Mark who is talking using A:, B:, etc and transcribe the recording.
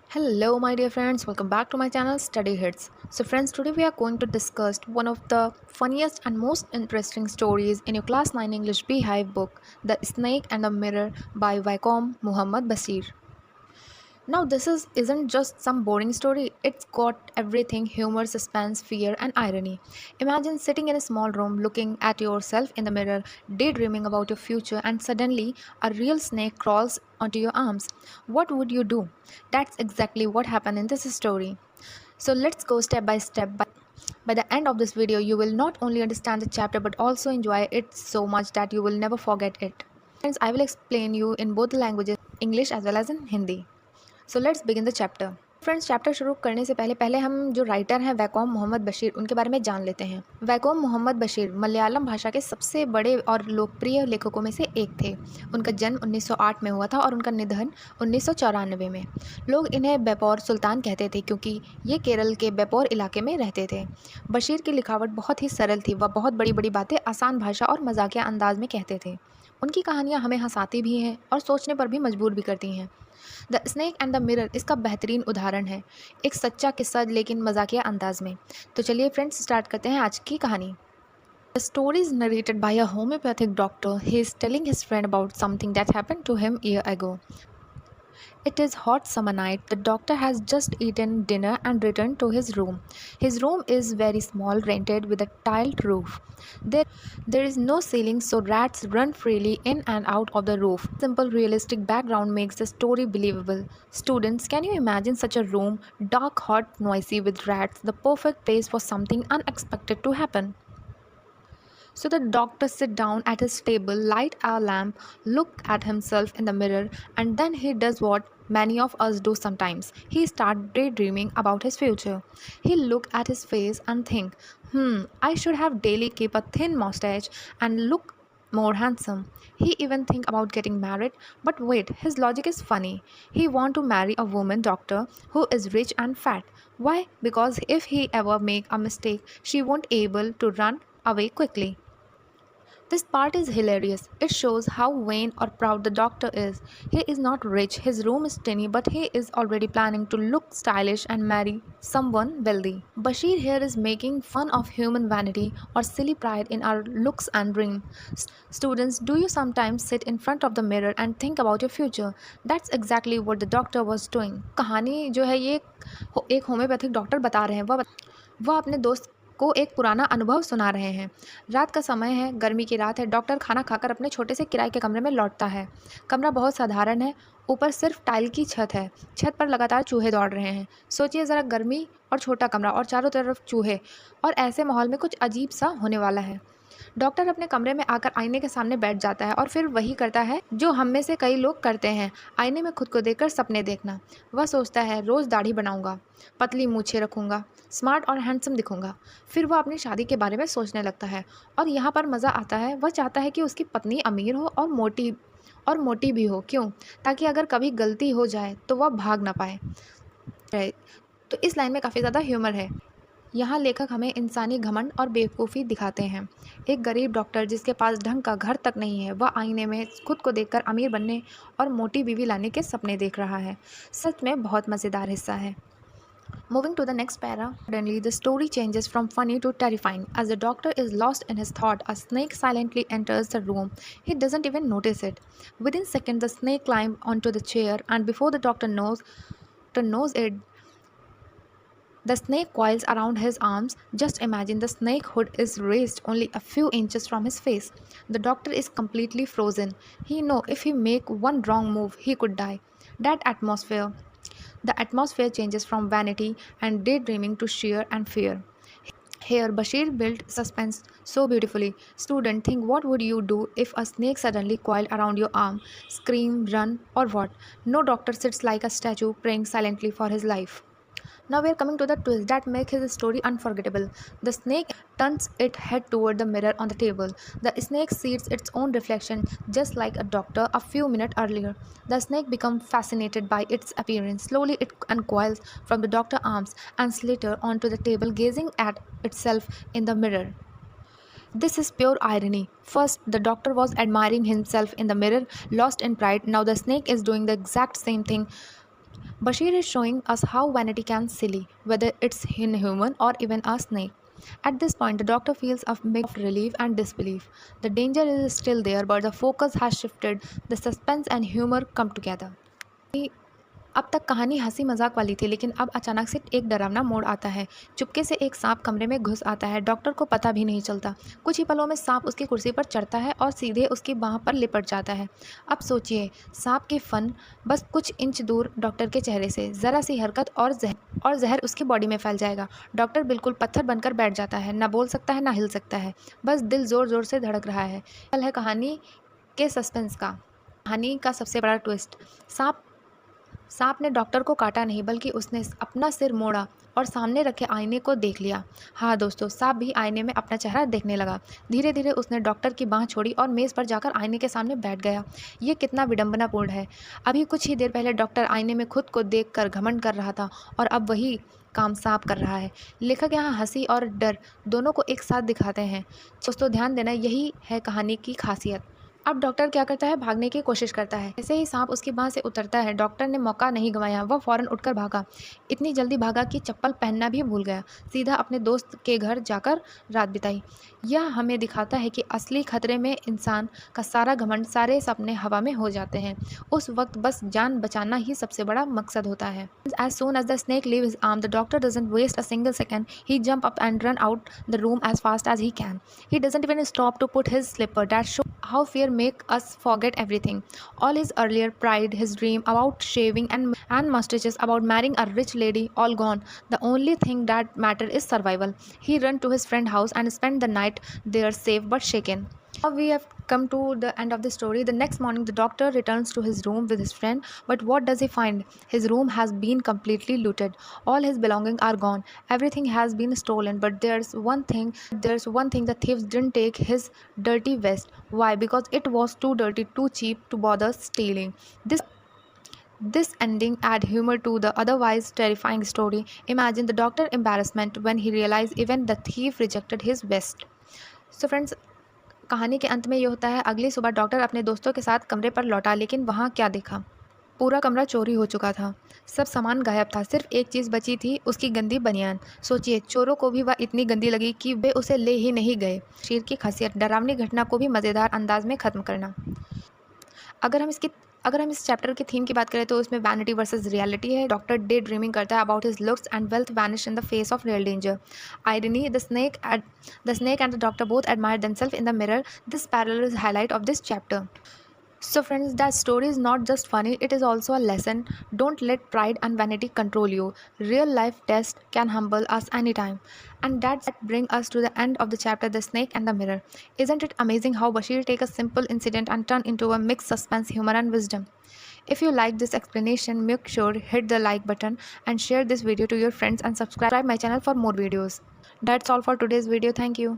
A: Hello, my dear friends. Welcome back to my channel Study Hits. So, friends, today we are going to discuss one of the funniest and most interesting stories in your Class 9 English Beehive book, The Snake and the Mirror by Vaikom Muhammad Basir. Now, isn't just some boring story, it's got everything humor, suspense, fear, and irony. Imagine sitting in a small room looking at yourself in the mirror, daydreaming about your future, and suddenly a real snake crawls onto your arms. What would you do? That's exactly what happened in this story. So, let's go step by step. By the end of this video, you will not only understand the chapter but also enjoy it so much that you will never forget it. Friends, I will explain you in both the languages, English as well as in Hindi. So let's begin the chapter. Friends, chapter शुरू करने से पहले पहले हम जो writer हैं वैकोम मोहम्मद बशीर उनके बारे में जान लेते हैं। वैकोम मोहम्मद बशीर मलयालम भाषा के सबसे बड़े और लोकप्रिय लेखकों में से एक थे। उनका जन्म 1908 में हुआ था और उनका निधन 1994 में। लोग इन्हें बेपोर सुल्तान कहते थे क्योंकि ये केरल के बेपोर इलाके में रहते थे। बशीर की लिखावट बहुत ही सरल थी। वह बहुत बड़ी बड़ी बातें आसान भाषा और मजाकिया अंदाज में कहते थे। उनकी कहानियाँ हमें हंसाती भी हैं और सोचने पर भी मजबूर भी करती हैं। The snake and the mirror इसका बेहतरीन उदाहरण है, एक सच्चा किस्सा लेकिन मजाकिया अंदाज में। तो चलिए फ्रेंड्स, स्टार्ट करते हैं आज की कहानी। The story is narrated by a homeopathic doctor. He is telling his friend about something that happened to him a year ago. It is hot summer night. The doctor has just eaten dinner and returned to his room. His room is very small, rented with a tiled roof. There is no ceiling, so rats run freely in and out of the roof. Simple, realistic background makes the story believable. Students, can you imagine such a room? Dark, hot, noisy with rats, the perfect place for something unexpected to happen. So the doctor sit down at his table, light a lamp, look at himself in the mirror, and then he does what many of us do sometimes. He start daydreaming about his future. He look at his face and think, I should have daily keep a thin mustache and look more handsome. He even think about getting married, but wait, his logic is funny. He want to marry a woman doctor who is rich and fat. Why? Because if he ever make a mistake, she won't able to run away quickly. This part is hilarious. It shows how vain or proud the doctor is. He is not rich, his room is tiny, but he is already planning to look stylish and marry someone wealthy. Bashir here is making fun of human vanity or silly pride in our looks and dreams. Students, do you sometimes sit in front of the mirror and think about your future? That's exactly what the doctor was doing. कहानी जो है ये एक homeopathic doctor बता रहे हैं। वह अपने दोस्त को एक पुराना अनुभव सुना रहे हैं। रात का समय है, गर्मी की रात है। डॉक्टर खाना खाकर अपने छोटे से किराए के कमरे में लौटता है। कमरा बहुत साधारण है, ऊपर सिर्फ टाइल की छत है। छत पर लगातार चूहे दौड़ रहे हैं। सोचिए ज़रा, गर्मी और छोटा कमरा और चारों तरफ चूहे, और ऐसे माहौल में कुछ अजीब सा होने वाला है। डॉक्टर अपने कमरे में आकर आईने के सामने बैठ जाता है और फिर वही करता है जो हम में से कई लोग करते हैं, आईने में खुद को देखकर सपने देखना। वह सोचता है, रोज़ दाढ़ी बनाऊंगा, पतली मूछें रखूंगा, स्मार्ट और हैंडसम दिखूंगा। फिर वह अपनी शादी के बारे में सोचने लगता है और यहाँ पर मज़ा आता है। वह चाहता है कि उसकी पत्नी अमीर हो और मोटी भी हो। क्यों? ताकि अगर कभी गलती हो जाए तो वह भाग ना पाए। तो इस लाइन में काफ़ी ज़्यादा ह्यूमर है। यहाँ लेखक हमें इंसानी घमंड और बेवकूफ़ी दिखाते हैं। एक गरीब डॉक्टर जिसके पास ढंग का घर तक नहीं है, वह आईने में खुद को देखकर अमीर बनने और मोटी बीवी लाने के सपने देख रहा है। सच में बहुत मज़ेदार हिस्सा है। Moving to the next para, suddenly the story changes from funny to terrifying. As the doctor is lost in his thought, a snake silently enters the room. He doesn't even notice it. Within seconds, the snake climbs onto the chair, and before the doctor knows it, the snake coils around his arms. Just imagine the snake hood is raised only a few inches from his face. The doctor is completely frozen. He knows if he make one wrong move, he could die. The atmosphere changes from vanity and daydreaming to sheer and fear. Here, Bashir built suspense so beautifully. Student, think, what would you do if a snake suddenly coiled around your arm? Scream, run, or what? No, doctor sits like a statue, praying silently for his life. Now we are coming to the twist that makes his story unforgettable. The snake turns its head toward the mirror on the table. The snake sees its own reflection just like a doctor a few minutes earlier. The snake becomes fascinated by its appearance. Slowly it uncoils from the doctor's arms and slithers onto the table, gazing at itself in the mirror. This is pure irony. First, the doctor was admiring himself in the mirror, lost in pride. Now the snake is doing the exact same thing Bashir is showing us how vanity can silly, whether it's in human or even a snake. At this point, the doctor feels a mix of relief and disbelief. The danger is still there, but the focus has shifted. The suspense and humor come together. अब तक कहानी हंसी मजाक वाली थी, लेकिन अब अचानक से एक डरावना मोड़ आता है। चुपके से एक सांप कमरे में घुस आता है। डॉक्टर को पता भी नहीं चलता। कुछ ही पलों में सांप उसकी कुर्सी पर चढ़ता है और सीधे उसकी बाह पर लिपट जाता है। अब सोचिए, सांप की फन बस कुछ इंच दूर डॉक्टर के चेहरे से। ज़रा सी हरकत और जहर उसकी बॉडी में फैल जाएगा। डॉक्टर बिल्कुल पत्थर बनकर बैठ जाता है। ना बोल सकता है, ना हिल सकता है। बस दिल ज़ोर ज़ोर से धड़क रहा है। कल है कहानी के सस्पेंस का। कहानी का सबसे बड़ा ट्विस्ट। सांप ने डॉक्टर को काटा नहीं, बल्कि उसने अपना सिर मोड़ा और सामने रखे आईने को देख लिया। हाँ दोस्तों, सांप भी आईने में अपना चेहरा देखने लगा। धीरे धीरे उसने डॉक्टर की बाँह छोड़ी और मेज़ पर जाकर आईने के सामने बैठ गया। ये कितना विडंबनापूर्ण है। अभी कुछ ही देर पहले डॉक्टर आईने में खुद को देख कर घमंड कर रहा था, और अब वही काम सांप कर रहा है। लेखक यहाँ हंसी और डर दोनों को एक साथ दिखाते हैं। दोस्तों ध्यान देना, यही है कहानी की खासियत। अब डॉक्टर क्या करता है, भागने की कोशिश करता है। जैसे ही सांप उसकी बाँह से उतरता है, डॉक्टर ने मौका नहीं गंवाया। वह फ़ौरन उठकर भागा। इतनी जल्दी भागा कि चप्पल पहनना भी भूल गया। सीधा अपने दोस्त के घर जाकर रात बिताई। यह हमें दिखाता है कि असली खतरे में इंसान का सारा घमंड, सारे सपने हवा में हो जाते हैं। उस वक्त बस जान बचाना ही सबसे बड़ा मकसद होता है। As soon as the snake leaves his arm, the doctor doesn't waste a single second. He jump up and run out the room as fast as he can. He doesn't even stop to put his slipper. That shows how fear make us forget everything. All his earlier pride, his dream about shaving and mustaches, about marrying a rich lady, all gone. The only thing that matter is survival. He run to his friend's house and spent the night there, safe but shaken. Now we have come to the end of the story. The next morning, the doctor returns to his room with his friend, but what does he find? His room has been completely looted. All his belongings are gone. Everything has been stolen, but there's one thing the thieves didn't take: his dirty vest. Why? Because it was too dirty, too cheap to bother stealing. This ending add humor to the otherwise terrifying story. Imagine the doctor's embarrassment when he realized even the thief rejected his vest. So friends, कहानी के अंत में ये होता है, अगली सुबह doctor अपने दोस्तों के साथ कमरे पर लौटा, लेकिन वहाँ क्या देखा? पूरा कमरा चोरी हो चुका था। सब सामान गायब था। सिर्फ एक चीज़ बची थी, उसकी गंदी बनियान। सोचिए, चोरों को भी वह इतनी गंदी लगी कि वे उसे ले ही नहीं गए। शेर की खासियत, डरावनी घटना को भी मज़ेदार अंदाज में ख़त्म करना। अगर हम इस चैप्टर की थीम की बात करें तो उसमें वैनिटी वर्सेस रियलिटी है। डॉक्टर डे ड्रीमिंग करता है about his looks and wealth vanish in the face of real danger. Irony, the snake and the doctor both admire themselves in the mirror. This parallel is highlight of this chapter. So friends, that story is not just funny, it is also a lesson. Don't let pride and vanity control you. Real life test can humble us anytime. And that brings us to the end of the chapter, The Snake and the Mirror. Isn't it amazing how Bashir take a simple incident and turn into a mixed suspense, humor and wisdom? If you like this explanation, make sure hit the like button and share this video to your friends and subscribe my channel for more videos. That's all for today's video. Thank you.